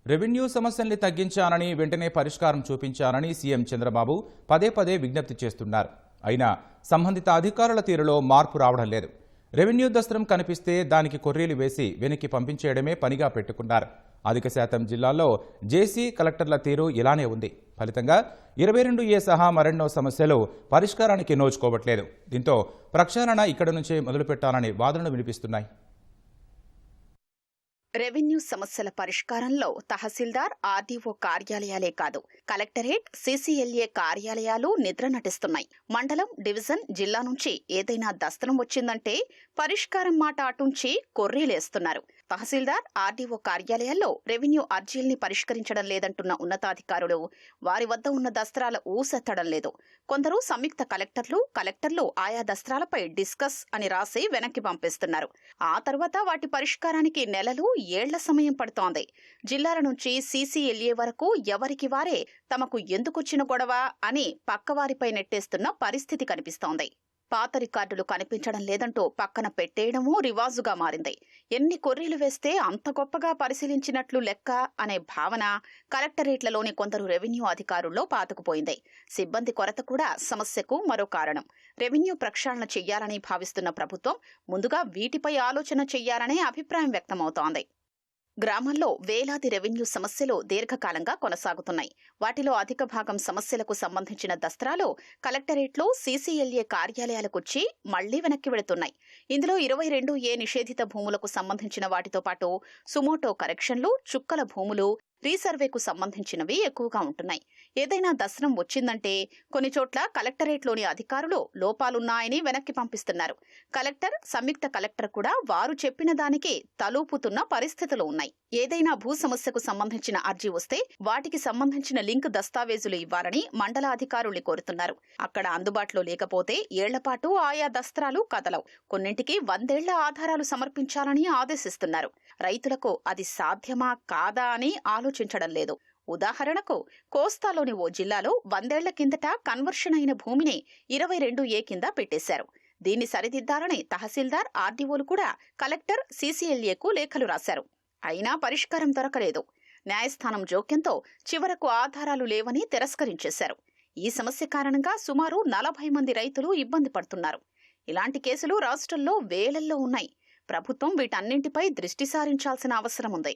Revenue సమస్యల్ని తగ్గించాలని వెంటనే పరిష్కారం చూపించాలని సీఎం చంద్రబాబు పదే పదే విజ్ఞప్తి చేస్తున్నారు. అయినా సంబంధిత అధికారుల తీరులో మార్పు రావడం లేదు. రెవెన్యూ దస్త్రం కనిపిస్తే దానికి కొర్రీలు వేసి వెనక్కి పంపించేయడమే పనిగా పెట్టుకున్నారు. అధిక శాతం జిల్లాల్లో జేసీ కలెక్టర్ల తీరు ఇలానే ఉంది. ఫలితంగా 22A సహా మరెన్నో సమస్యలు పరిష్కారానికి నోచుకోవట్లేదు. దీంతో ప్రక్షాళన ఇక్కడి నుంచే మొదలుపెట్టాలని వాదనలు వినిపిస్తున్నాయి. రెవెన్యూ సమస్యల పరిష్కారంలో తహసీల్దార్, ఆర్డీఓ కార్యాలయాలే కాదు, కలెక్టరేట్, సీసీఎల్ఏ కార్యాలయాలు నిద్ర నటిస్తున్నాయి. మండలం, డివిజన్, జిల్లా నుంచి ఏదైనా దస్త్రం వచ్చిందంటే పరిష్కారం మాట అటుంచి కొర్రీలేస్తున్నారు. తహసీల్దార్, ఆర్డీఓ కార్యాలయాల్లో రెవెన్యూ అర్జీల్ని పరిష్కరించడం లేదంటున్న ఉన్నతాధికారులు వారి వద్ద ఉన్న దస్త్రాల ఊసెత్తడం లేదు. కొందరు సంయుక్త కలెక్టర్లు ఆయా దస్త్రాలపై డిస్కస్ అని రాసి వెనక్కి పంపిస్తున్నారు. ఆ తర్వాత వాటి పరిష్కారానికి నెలలు, ఏళ్ల సమయం పడుతోంది. జిల్లాల నుంచి సీసీఎల్ఏ వరకు ఎవరికి వారే తమకు ఎందుకొచ్చిన గొడవ అని పక్కవారిపై నెట్టేస్తున్న పరిస్థితి కనిపిస్తోంది. పాత రికార్డులు కనిపించడం లేదంటూ పక్కన పెట్టేయడమూ రివాజుగా మారింది. ఎన్ని కొర్రీలు వేస్తే అంత గొప్పగా పరిశీలించినట్లు లెక్క అనే భావన కలెక్టరేట్లలోని కొందరు రెవెన్యూ అధికారుల్లో పాతుకుపోయింది. సిబ్బంది కొరత కూడా సమస్యకు మరో కారణం. రెవెన్యూ ప్రక్షాళన చెయ్యాలని భావిస్తున్న ప్రభుత్వం ముందుగా వీటిపై ఆలోచన చెయ్యాలనే అభిప్రాయం వ్యక్తమవుతోంది. గ్రామాల్లో వేలాది రెవెన్యూ సమస్యలు దీర్ఘకాలంగా కొనసాగుతున్నాయి. వాటిలో అధిక భాగం సమస్యలకు సంబంధించిన దస్త్రాలు కలెక్టరేట్లు, సీసీఎల్ఏ కార్యాలయాలకొచ్చి మళ్లీ వెనక్కి వెళుతున్నాయి. ఇందులో 22A నిషేధిత భూములకు సంబంధించిన వాటితో పాటు సుమోటో కరెక్షన్లు, చుక్కల భూములు, రీసర్వేకు సంబంధించినవి ఎక్కువగా ఉంటున్నాయి. ఏదైనా దస్త్రం వచ్చిందంటే కొన్ని చోట్ల కలెక్టరేట్లోని అధికారులు లోపాలున్నాయని వెనక్కి పంపిస్తున్నారు. కలెక్టర్, సంయుక్త కలెక్టర్ కూడా వారు చెప్పిన దానికి తలూపుతున్న పరిస్థితులు ఉన్నాయి. ఏదైనా భూ సమస్యకు సంబంధించిన అర్జీ వస్తే వాటికి సంబంధించిన లింక్ దస్తావేజులు ఇవ్వాలని మండల అధికారుల్ని కోరుతున్నారు. అక్కడ అందుబాటులో లేకపోతే ఏళ్లపాటు ఆయా దస్త్రాలు కదలవు. కొన్నింటికి 100 ఏళ్ల ఆధారాలు సమర్పించాలని ఆదేశిస్తున్నారు. రైతులకు అది సాధ్యమా కాదా అని ఆలోచించడం లేదు. ఉదాహరణకు కోస్తాలోని ఓ జిల్లాలో 100 ఏళ్ల కిందట కన్వర్షన్ అయిన భూమిని 22A కింద పెట్టేశారు. దీన్ని సరిదిద్దాలని తహసీల్దార్, ఆర్డీఓలు కూడా కలెక్టర్, సీసీఎల్ఏకు లేఖలు రాశారు. అయినా పరిష్కారం దొరకలేదు. న్యాయస్థానం జోక్యంతో చివరకు ఆధారాలు లేవని తిరస్కరించేశారు. ఈ సమస్య కారణంగా సుమారు 40 మంది రైతులు ఇబ్బంది పడుతున్నారు. ఇలాంటి కేసులు రాష్ట్రంలో వేలల్లో ఉన్నాయి. ప్రభుత్వం వీటన్నింటిపై దృష్టి సారించాల్సిన అవసరం ఉంది.